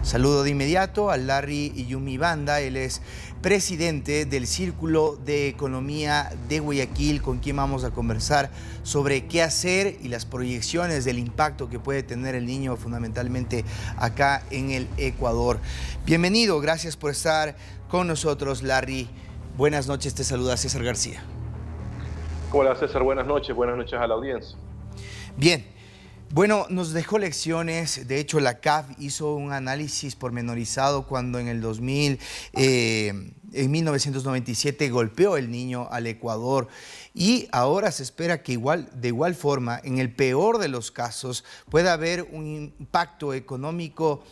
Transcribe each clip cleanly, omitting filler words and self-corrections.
Saludo de inmediato a Larry Yumi Banda, él es presidente del Círculo de Economía de Guayaquil, con quien vamos a conversar sobre qué hacer y las proyecciones del impacto que puede tener el niño fundamentalmente acá en el Ecuador. Bienvenido, gracias por estar con nosotros, Larry. Buenas noches, te saluda César García. Hola César, buenas noches a la audiencia. Bien. Bueno, nos dejó lecciones. De hecho, la CAF hizo un análisis pormenorizado cuando en 1997 golpeó el niño al Ecuador, y ahora se espera que de igual forma, en el peor de los casos, pueda haber un impacto económico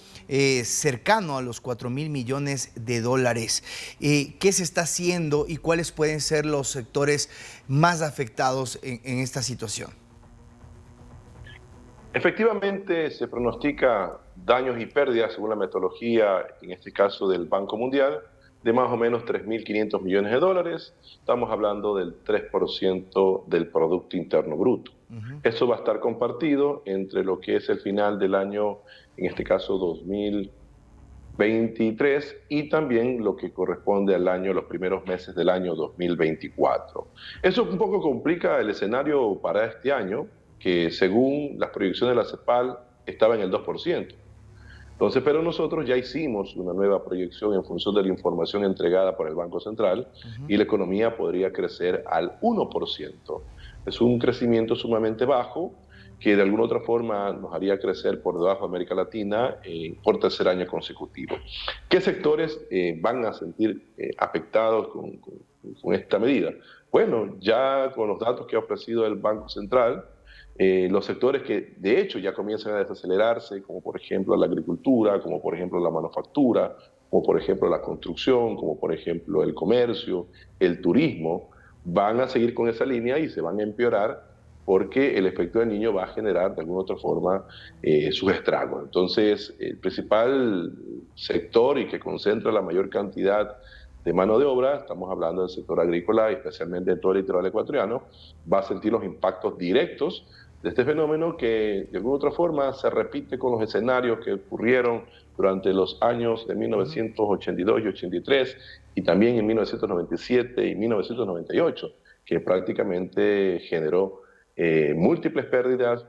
cercano a los 4.000 millones de dólares. ¿Qué se está haciendo y cuáles pueden ser los sectores más afectados en esta situación? Efectivamente, se pronostica daños y pérdidas, según la metodología, en este caso del Banco Mundial, de más o menos 3.500 millones de dólares. Estamos hablando del 3% del Producto Interno Bruto. Eso va a estar compartido entre lo que es el final del año, en este caso 2023, y también lo que corresponde al año, los primeros meses del año 2024. Eso un poco complica el escenario para este año, que según las proyecciones de la CEPAL estaba en el 2%. Entonces, pero nosotros ya hicimos una nueva proyección en función de la información entregada por el Banco Central, y la economía podría crecer al 1%. Es un crecimiento sumamente bajo que de alguna otra forma nos haría crecer por debajo de América Latina por tercer año consecutivo. ¿Qué sectores van a sentir afectados con esta medida? Bueno, ya con los datos que ha ofrecido el Banco Central, los sectores que de hecho ya comienzan a desacelerarse, como por ejemplo la agricultura, como por ejemplo la manufactura, como por ejemplo la construcción, como por ejemplo el comercio, el turismo, van a seguir con esa línea y se van a empeorar porque el efecto del niño va a generar de alguna otra forma sus estragos. Entonces, el principal sector y que concentra la mayor cantidad de mano de obra, estamos hablando del sector agrícola, especialmente en todo el litoral ecuatoriano, va a sentir los impactos directos de este fenómeno que de alguna otra forma se repite con los escenarios que ocurrieron durante los años de 1982 y 83 y también en 1997 y 1998, que prácticamente generó múltiples pérdidas.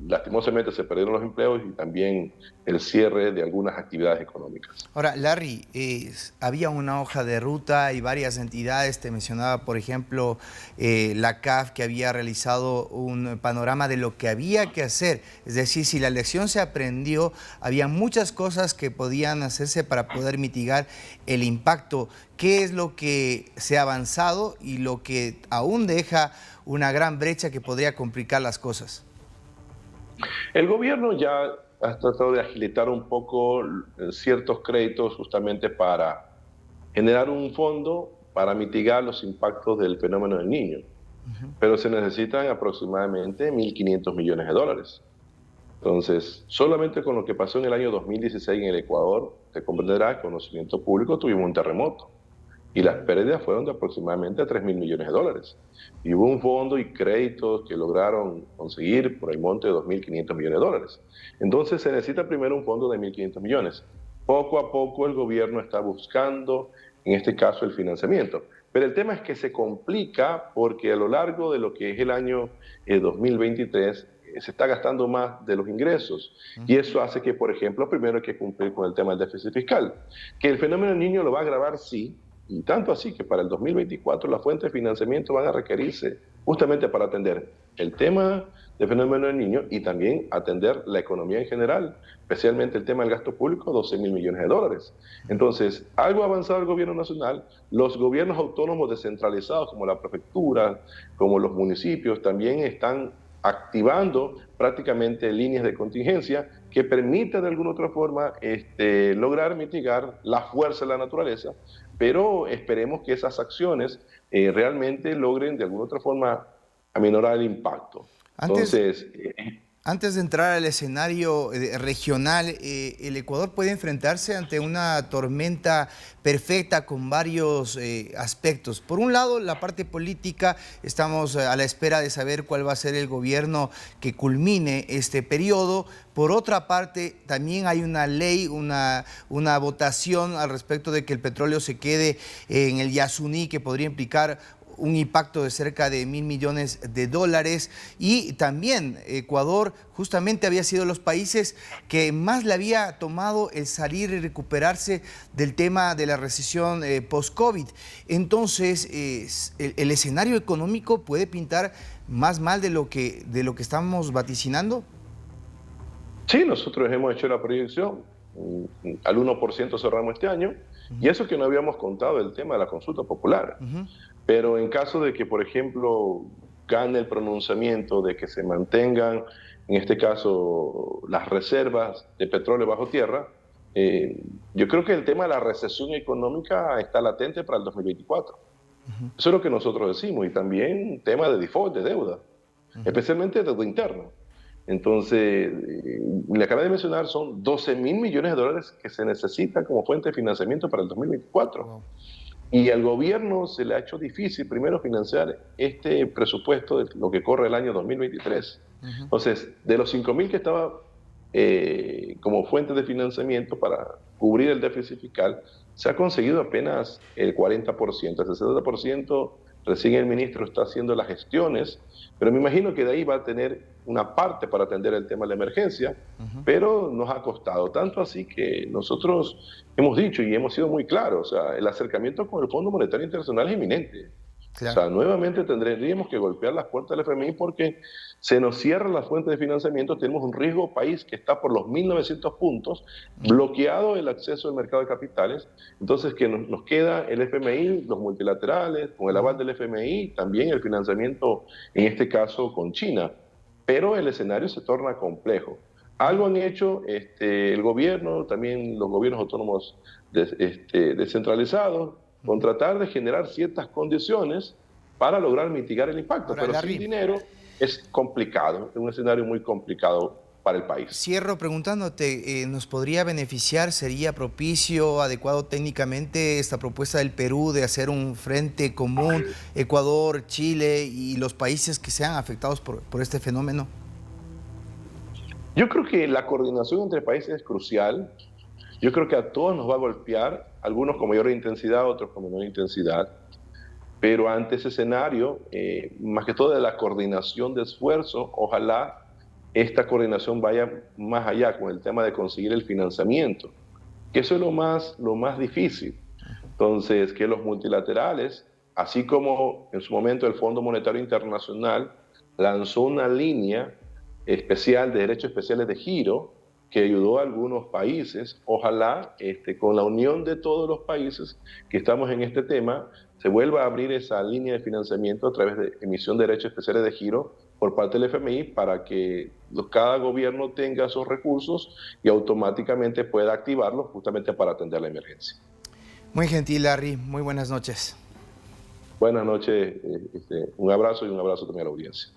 Lastimosamente se perdieron los empleos y también el cierre de algunas actividades económicas. Ahora, Larry, había una hoja de ruta y varias entidades, te mencionaba, por ejemplo, la CAF, que había realizado un panorama de lo que había que hacer. Es decir, si la lección se aprendió, había muchas cosas que podían hacerse para poder mitigar el impacto. ¿Qué es lo que se ha avanzado y lo que aún deja una gran brecha que podría complicar las cosas? El gobierno ya ha tratado de agilitar un poco ciertos créditos justamente para generar un fondo para mitigar los impactos del fenómeno del niño. Pero se necesitan aproximadamente 1.500 millones de dólares. Entonces, solamente con lo que pasó en el año 2016 en el Ecuador, te comprenderás, conocimiento público, tuvimos un terremoto. Y las pérdidas fueron de aproximadamente 3.000 millones de dólares. Y hubo un fondo y créditos que lograron conseguir por el monte de 2.500 millones de dólares. Entonces se necesita primero un fondo de 1.500 millones. Poco a poco el gobierno está buscando, en este caso, el financiamiento. Pero el tema es que se complica porque a lo largo de lo que es el año 2023 se está gastando más de los ingresos. Y eso hace que, por ejemplo, primero hay que cumplir con el tema del déficit fiscal. Que el fenómeno del niño lo va a agravar, sí, y tanto así que para el 2024 las fuentes de financiamiento van a requerirse justamente para atender el tema del fenómeno del niño y también atender la economía en general, especialmente el tema del gasto público, 12.000 millones de dólares. Entonces, algo ha avanzado el gobierno nacional, los gobiernos autónomos descentralizados como la prefectura, como los municipios, también están activando prácticamente líneas de contingencia que permitan de alguna otra forma lograr mitigar la fuerza de la naturaleza, pero esperemos que esas acciones realmente logren de alguna otra forma aminorar el impacto. Antes, Entonces, Antes de entrar al escenario regional, el Ecuador puede enfrentarse ante una tormenta perfecta con varios aspectos. Por un lado, la parte política, estamos a la espera de saber cuál va a ser el gobierno que culmine este periodo. Por otra parte, también hay una ley, una votación al respecto de que el petróleo se quede en el Yasuní, que podría implicar un impacto de cerca de $1.000 millones. Y también Ecuador justamente había sido los países que más le había tomado el salir y recuperarse del tema de la recesión post-COVID. Entonces, el escenario económico puede pintar más mal de lo que estamos vaticinando. Sí, nosotros hemos hecho la proyección, al 1% cerramos este año, y eso que no habíamos contado el tema de la consulta popular. Pero en caso de que, por ejemplo, gane el pronunciamiento de que se mantengan, en este caso, las reservas de petróleo bajo tierra, yo creo que el tema de la recesión económica está latente para el 2024. Eso es lo que nosotros decimos, y también tema de default, de deuda, especialmente deuda interna. Entonces, le acabo de mencionar, son $12.000 millones que se necesitan como fuente de financiamiento para el 2024. Wow. Y al gobierno se le ha hecho difícil primero financiar este presupuesto de lo que corre el año 2023. Entonces, de los 5.000 que estaba como fuente de financiamiento para cubrir el déficit fiscal, se ha conseguido apenas el 40%, el 60% recién el ministro está haciendo las gestiones, pero me imagino que de ahí va a tener una parte para atender el tema de la emergencia, pero nos ha costado tanto así que nosotros hemos dicho y hemos sido muy claros, o sea, el acercamiento con el Fondo Monetario Internacional es inminente. Claro. O sea, nuevamente tendríamos que golpear las puertas del FMI porque se nos cierra la fuente de financiamiento, tenemos un riesgo país que está por los 1.900 puntos, bloqueado el acceso al mercado de capitales, entonces que nos queda el FMI, los multilaterales, con el aval del FMI, también el financiamiento, en este caso con China, pero el escenario se torna complejo. Algo han hecho el gobierno, también los gobiernos autónomos descentralizados, con tratar de generar ciertas condiciones para lograr mitigar el impacto. Ahora, Pero Larry, sin dinero es complicado, es un escenario muy complicado para el país. cierro preguntándote, ¿nos podría beneficiar, sería propicio, adecuado técnicamente esta propuesta del Perú de hacer un frente común, Ecuador, Chile y los países que sean afectados por este fenómeno? Yo creo que la coordinación entre países es crucial. Yo creo que a todos nos va a golpear, algunos con mayor intensidad, otros con menor intensidad. Pero ante ese escenario, más que todo de la coordinación de esfuerzos, ojalá esta coordinación vaya más allá con el tema de conseguir el financiamiento, que eso es lo más difícil. Entonces, que los multilaterales, así como en su momento el Fondo Monetario Internacional lanzó una línea especial de derechos especiales de giro, que ayudó a algunos países, ojalá con la unión de todos los países que estamos en este tema, se vuelva a abrir esa línea de financiamiento a través de emisión de derechos especiales de giro por parte del FMI para que cada gobierno tenga esos recursos y automáticamente pueda activarlos justamente para atender la emergencia. Muy gentil, Larry. Muy buenas noches. Buenas noches, un abrazo y un abrazo también a la audiencia.